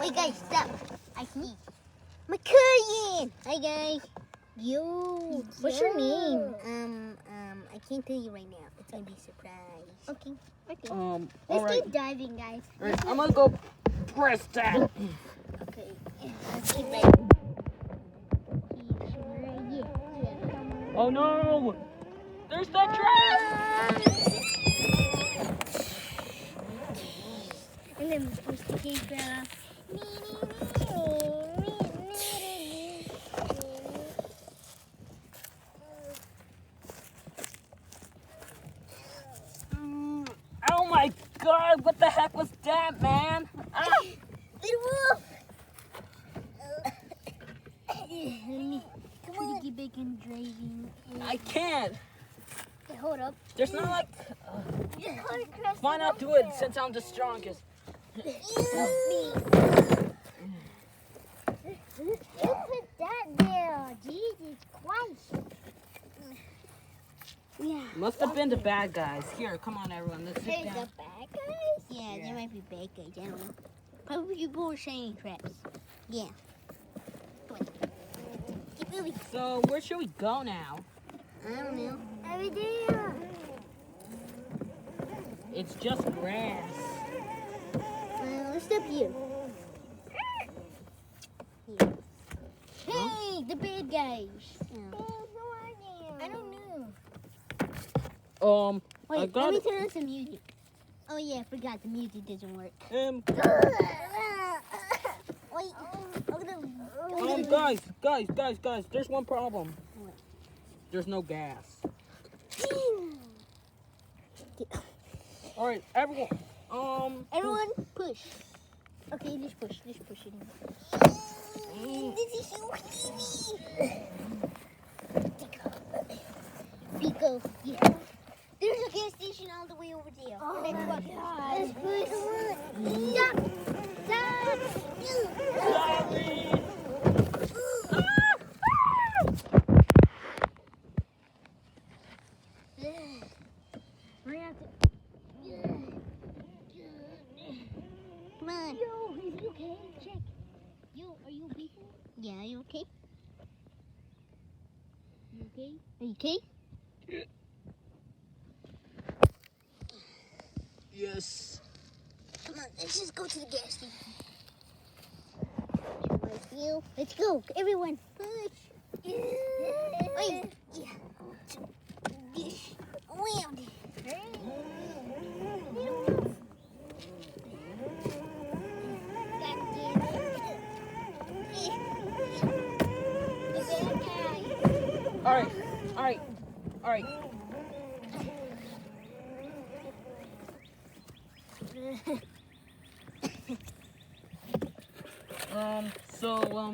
Hey guys, stop. I see. My cousin. Hi guys. Yo. What's your name? I can't tell you right now. It's gonna be a surprise. Okay. Let's keep diving, guys. All right, I'm gonna go press that. Okay. Let's keep diving. Oh no! There's that trap! And then Mr. King fell off. Oh my god, what the heck was that, man? Ah. Little wolf! Come on. Get back in driving. I can't. Okay, hold up. There's not like... Why not do it since I'm the strongest? Help me. You put that there. Jesus Christ. Yeah. Must have been the bad guys. Here, come on everyone, let's sit There's down. the bad guys? Yeah, there might be bad guys. I don't know. Probably people were shining traps. Yeah. Come on. Keep moving. So, where should we go now? I don't know. Over there. It's just grass. Let's stop here. Yeah. Hey, the bad guys. I don't know. I Wait, got let me it. turn on some music. Oh yeah, I forgot the music doesn't work. Wait, guys, there's one problem. What? There's no gas. Alright, everyone. Everyone, push. Okay, just push it in. This is so heavy. Pico, yeah. There's a gas station all the way over there. Oh my God. Let's push. Stop. Stop. Hurry up. Come on. Yo, is he okay? Check. Yo, are you okay? Yeah, are you okay? You okay? Are you okay? Yes. Come on, let's just go to the gas station. Let's go, everyone. Push. Wait. Yeah. Around. All right.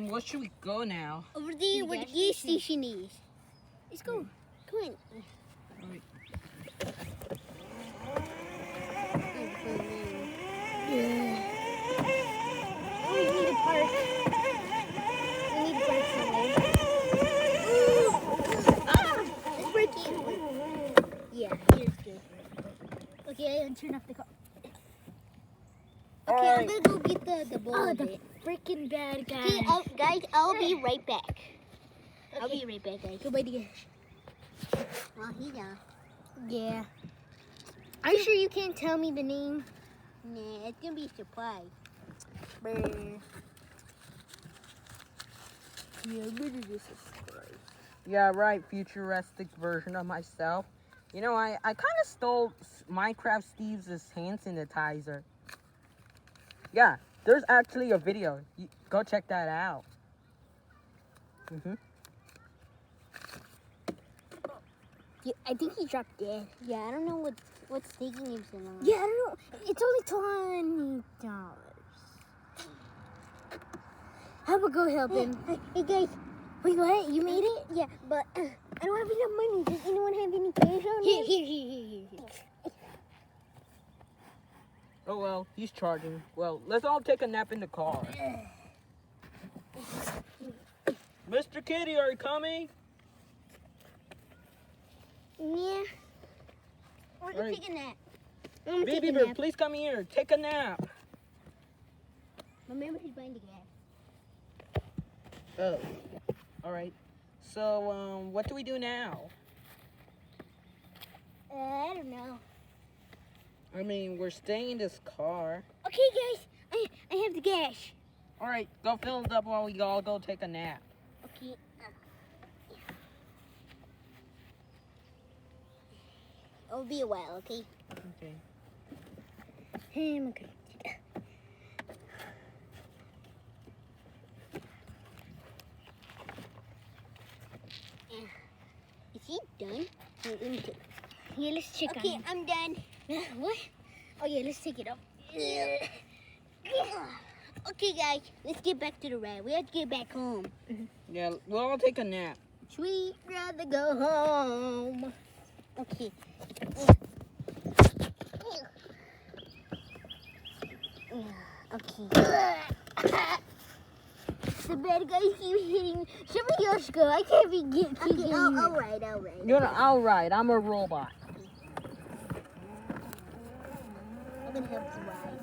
Where should we go now? Over there where the gas station is. Let's go. Come on. All right. We need to park. We need to park somewhere. Let's break it. Yeah, here's good. Okay, I'll turn off the car. Okay, I'm gonna go get the bowl of it. Freaking bad guy. Okay, guys, I'll be right back. I'll be right back, guys. Goodbye, dear. Oh, he's down. Yeah. Are you sure you can't tell me the name? Nah, it's gonna be a surprise. Brr. Yeah, what is this? Yeah, right. Futuristic version of myself. You know, I kind of stole Minecraft Steve's hand sanitizer. Yeah, there's actually a video. Go check that out. Yeah, I think he dropped dead. Yeah, I don't know what's taking him so long. Yeah, I don't know. It's only $20. How about go help him? Hey guys. Wait, what? You made it? Yeah, but I don't have enough money. Does anyone have any cash on me? Here. Oh well, he's charging. Well, let's all take a nap in the car. Mr. Kitty, are you coming? Yeah. We're gonna Right. take a nap. Baby Bird, please come here. Take a nap. Remember, he's buying the gas. Oh, all right. So, what do we do now? I don't know. I mean, we're staying in this car. Okay, guys, I have the gas. All right, go fill it up while we all go take a nap. Okay. It'll be a while, okay? Okay. Okay. Is he done? Let me check. Yeah, let's check Okay, on I'm done. What? Oh, yeah, let's take it off. Okay, guys, let's get back to the ride. We have to get back home. Yeah, we'll all take a nap. Sweet rather go home. Okay. Okay. The bad guy keeps hitting me. Somebody else go. I can't be keep hitting you. All right. You're not all right. I'm a robot. I'm gonna help you ride.